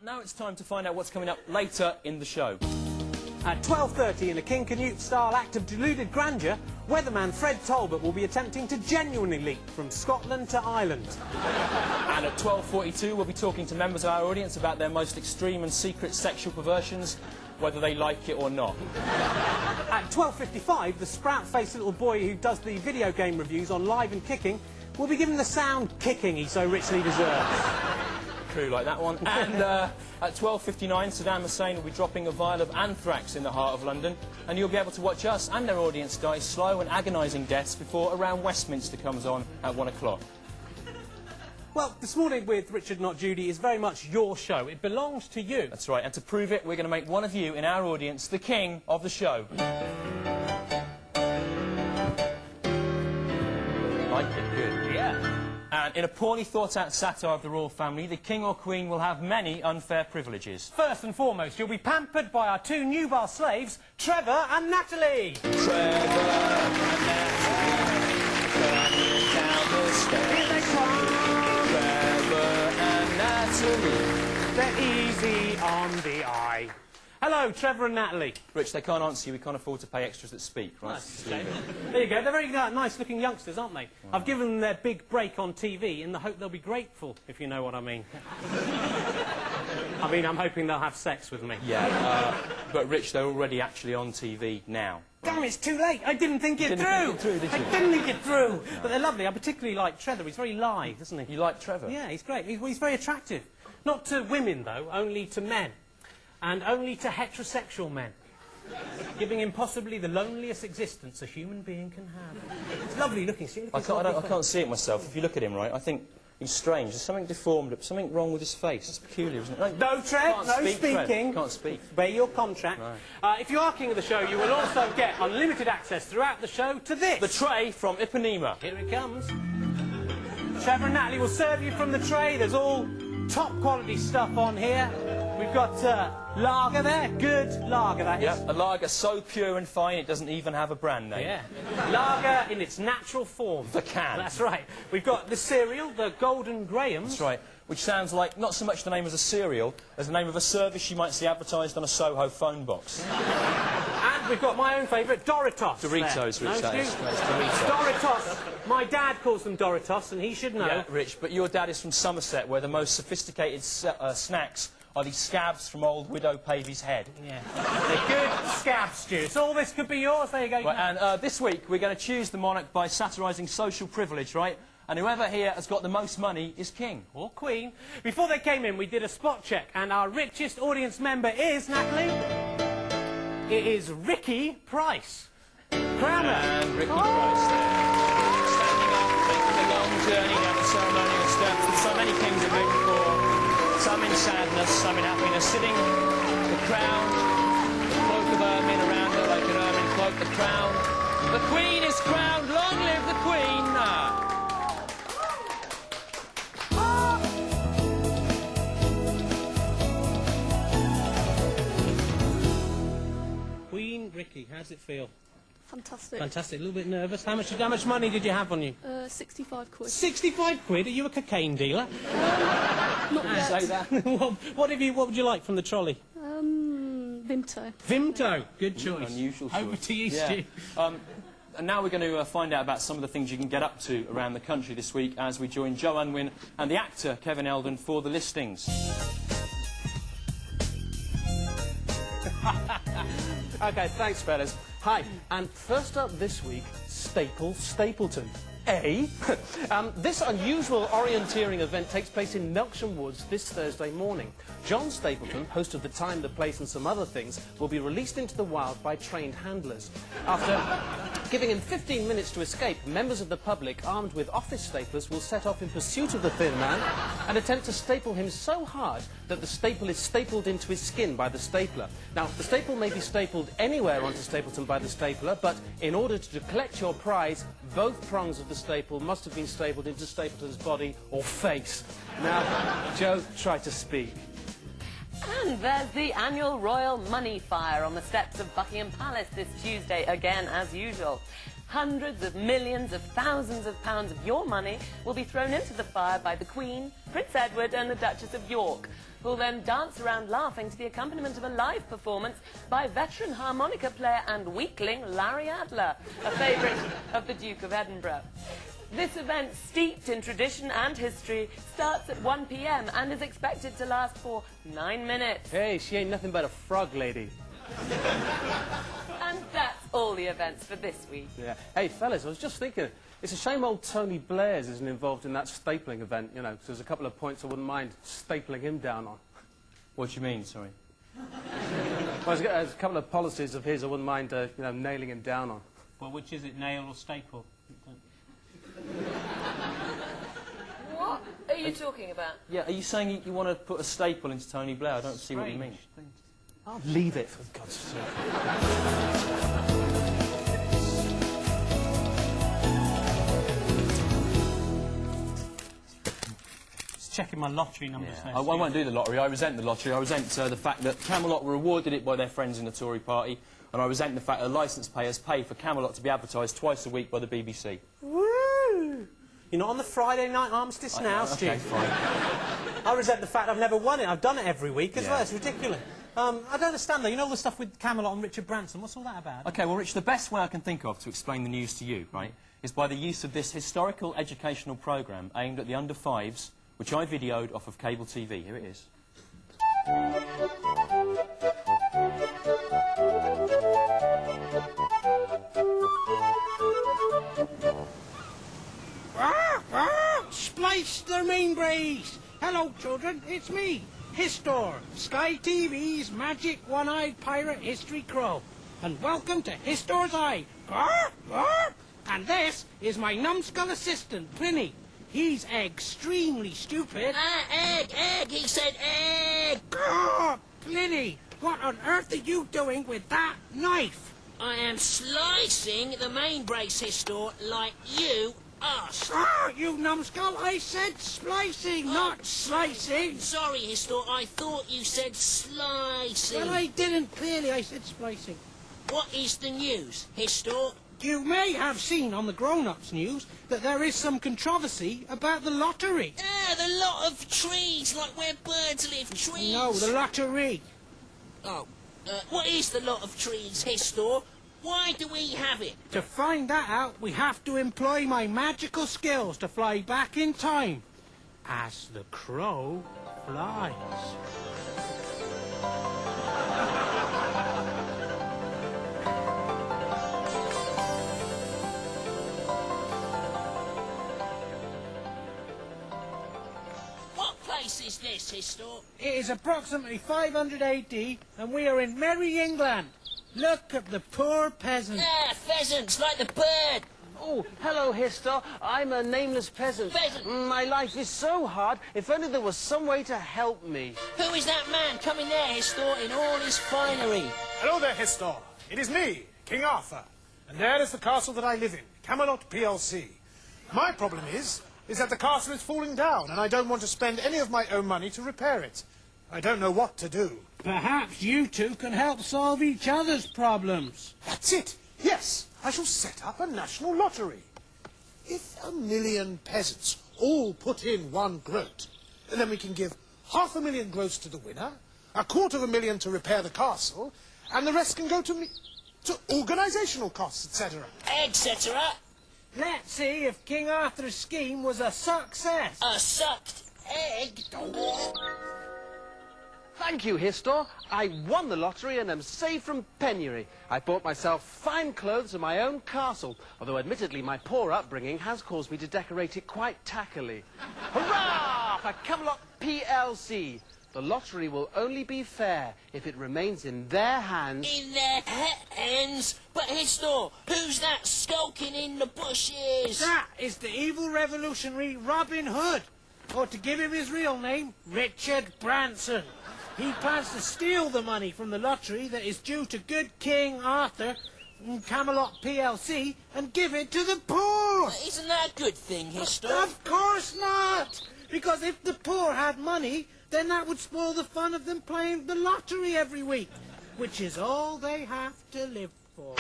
Now it's time to find out what's coming up later in the show. At 12:30, in a King Canute-style act of deluded grandeur, weatherman Fred Talbot will be attempting to genuinely leap from Scotland to Ireland. And at 12:42, we'll be talking to members of our audience about their most extreme and secret sexual perversions, whether they like it or not. At 12:55, the sprout-faced little boy who does the video game reviews on Live and Kicking will be given the sound kicking he so richly deserves. True, like that one. And at 12:59, Saddam Hussein will be dropping a vial of anthrax in the heart of London, and you'll be able to watch us and our audience die slow and agonising deaths before Around Westminster comes on at 1 o'clock. Well, This Morning with Richard Not Judy is very much your show. It belongs to you. That's right, and to prove it, we're going to make one of you in our audience the king of the show. Like it, good. Yeah. And in a poorly thought-out satire of the royal family, the king or queen will have many unfair privileges. First and foremost, you'll be pampered by our two nubile slaves, Trevor and Natalie. Trevor and Natalie, running down the stairs. Here they come. Trevor and Natalie. They're easy on the eye. Hello, Trevor and Natalie. Rich, they can't answer you. We can't afford to pay extras that speak, right? That's a shame. There you go. They're very nice-looking youngsters, aren't they? Wow. I've given them their big break on TV in the hope they'll be grateful, if you know what I mean. I'm hoping they'll have sex with me. Yeah, but Rich, they're already actually on TV now. Damn, it's too late. I didn't think it through. Think it through, did you? I didn't think it through. No. But they're lovely. I particularly like Trevor. He's very lithe, isn't he? You like Trevor? Yeah, he's great. He's very attractive. Not to women, though, only to men. And only to heterosexual men, giving him possibly the loneliest existence a human being can have. It's lovely looking. I can't see it myself. If you look at him, right, I think he's strange. There's something deformed, something wrong with his face. It's peculiar, isn't it? No, Trev, no speaking. Trev. Can't speak. Obey your contract. Right. If you are king of the show, you will also get unlimited access throughout the show to this. The tray from Ipanema. Here it comes. Trevor and Natalie will serve you from the tray. There's all top quality stuff on here. We've got lager there, good lager that is. Yeah, a lager so pure and fine it doesn't even have a brand name. Yeah, lager in its natural form. The can. That's right. We've got the cereal, the Golden Grahams. That's right, which sounds like not so much the name as a cereal as the name of a service you might see advertised on a Soho phone box. And we've got my own favourite, Doritos. Doritos, Rich, that is. Doritos. My dad calls them Doritos, and he should know. Yeah, Rich, but your dad is from Somerset, where the most sophisticated snacks are these scabs from old Widow Pavy's head. Yeah. They're good scab stew. So all this could be yours. There you go. Right, and this week we're going to choose the monarch by satirising social privilege, right? And whoever here has got the most money is king. Or queen. Before they came in, we did a spot check, and our richest audience member is, Natalie? It is Ricky Price. Crown her. And Ricky Price there. Standing up, making the long journey down the ceremonial steps that so many kings have made before. Some in sadness, some in happiness, sitting the crown, the cloak of ermine around her like an ermine cloak, the crown. The Queen is crowned, long live the Queen! Queen Ricky, how's it feel? Fantastic. Fantastic. A little bit nervous. How much money did you have on you? 65 quid. 65 quid? Are you a cocaine dealer? Not yet. Say that. what would you like from the trolley? Vimto. Vimto. Good choice. Unusual choice. Over to you, Stu. And now we're going to find out about some of the things you can get up to around the country this week as we join Joe Unwin and the actor Kevin Eldon for the listings. OK, thanks, fellas. Hi, and first up this week, Stapleton. This unusual orienteering event takes place in Melksham Woods this Thursday morning. John Stapleton, host of The Time, The Place and some other things, will be released into the wild by trained handlers. After giving him 15 minutes to escape, members of the public, armed with office staplers, will set off in pursuit of the thin man and attempt to staple him so hard that the staple is stapled into his skin by the stapler. Now, the staple may be stapled anywhere onto Stapleton by the stapler, but in order to collect your prize, both prongs of the staple must have been stapled into Stapleton's body or face. Now, Joe, try to speak. And there's the annual Royal Money Fire on the steps of Buckingham Palace this Tuesday, again as usual. Hundreds of millions of thousands of pounds of your money will be thrown into the fire by the Queen, Prince Edward and the Duchess of York. who'll then dance around laughing to the accompaniment of a live performance by veteran harmonica player and weakling Larry Adler, a favourite of the Duke of Edinburgh. This event, steeped in tradition and history, starts at 1 p.m. and is expected to last for 9 minutes. Hey, she ain't nothing but a frog lady. And that's all the events for this week. Yeah. Hey, fellas, I was just thinking, it's a shame old Tony Blair's isn't involved in that stapling event, you know, 'cause there's a couple of points I wouldn't mind stapling him down on. What do you mean, sorry? Well, there's a couple of policies of his I wouldn't mind, you know, nailing him down on. Well, which is it, nail or staple? What are you talking about? Yeah, are you saying you want to put a staple into Tony Blair? I don't see what you mean. I'll leave it, for God's sake. Just checking my lottery numbers. Yeah. I won't do the lottery. I resent the lottery. I resent the fact that Camelot were awarded it by their friends in the Tory party, and I resent the fact that licence payers pay for Camelot to be advertised twice a week by the BBC. Woo! You're not on the Friday night armistice now, Stu. Okay, fine. I resent the fact I've never won it. I've done it every week as well. It's ridiculous. I don't understand, though. You know all the stuff with Camelot and Richard Branson? What's all that about? OK, well, Rich, the best way I can think of to explain the news to you, right, is by the use of this historical educational programme aimed at the under-5s, which I videoed off of cable TV. Here it is. Splice the main brace! Hello, children, it's me, Histor, Sky TV's magic one-eyed pirate history crow. And welcome to Histor's Eye. Garr, garr. And this is my numbskull assistant, Pliny. He's extremely stupid. Egg, he said egg! Garr, Pliny, what on earth are you doing with that knife? I am slicing the main brace, Histor, like you asked. Ah, you numbskull, I said splicing, not slicing. Sorry, Histor, I thought you said slicing. Well, I didn't, clearly, I said splicing. What is the news, Histor? You may have seen on the grown-ups news that there is some controversy about the lottery. Ah, the lot of trees, like where birds live, trees. No, the lottery. Oh, what is the lot of trees, Histor? Why do we have it? To find that out, we have to employ my magical skills to fly back in time. As the crow flies. What place is this, Histor? It is approximately 500 AD, and we are in merry England. Look at the poor peasant. Ah, pheasants, like the bird. Oh, hello, Histor. I'm a nameless peasant. Peasant? My life is so hard. If only there was some way to help me. Who is that man coming there, Histor, in all his finery? Hello there, Histor. It is me, King Arthur. And there is the castle that I live in, Camelot PLC. My problem is that the castle is falling down, and I don't want to spend any of my own money to repair it. I don't know what to do. Perhaps you two can help solve each other's problems. That's it. Yes, I shall set up a national lottery. If 1 million peasants all put in 1 groat, then we can give 500,000 groats to the winner, 250,000 to repair the castle, and the rest can go to organisational costs, etc. Etc. Let's see if King Arthur's scheme was a success. A sucked egg? Thank you, Histor. I won the lottery and am saved from penury. I bought myself fine clothes and my own castle, although admittedly my poor upbringing has caused me to decorate it quite tackily. Hurrah for Camelot PLC! The lottery will only be fair if it remains in their hands. In their hands? But Histor, who's that skulking in the bushes? That is the evil revolutionary Robin Hood. Or to give him his real name, Richard Branson. He plans to steal the money from the lottery that is due to good King Arthur and Camelot PLC and give it to the poor. Well, isn't that a good thing, Histor? Of course not! Because if the poor had money, then that would spoil the fun of them playing the lottery every week, which is all they have to live for.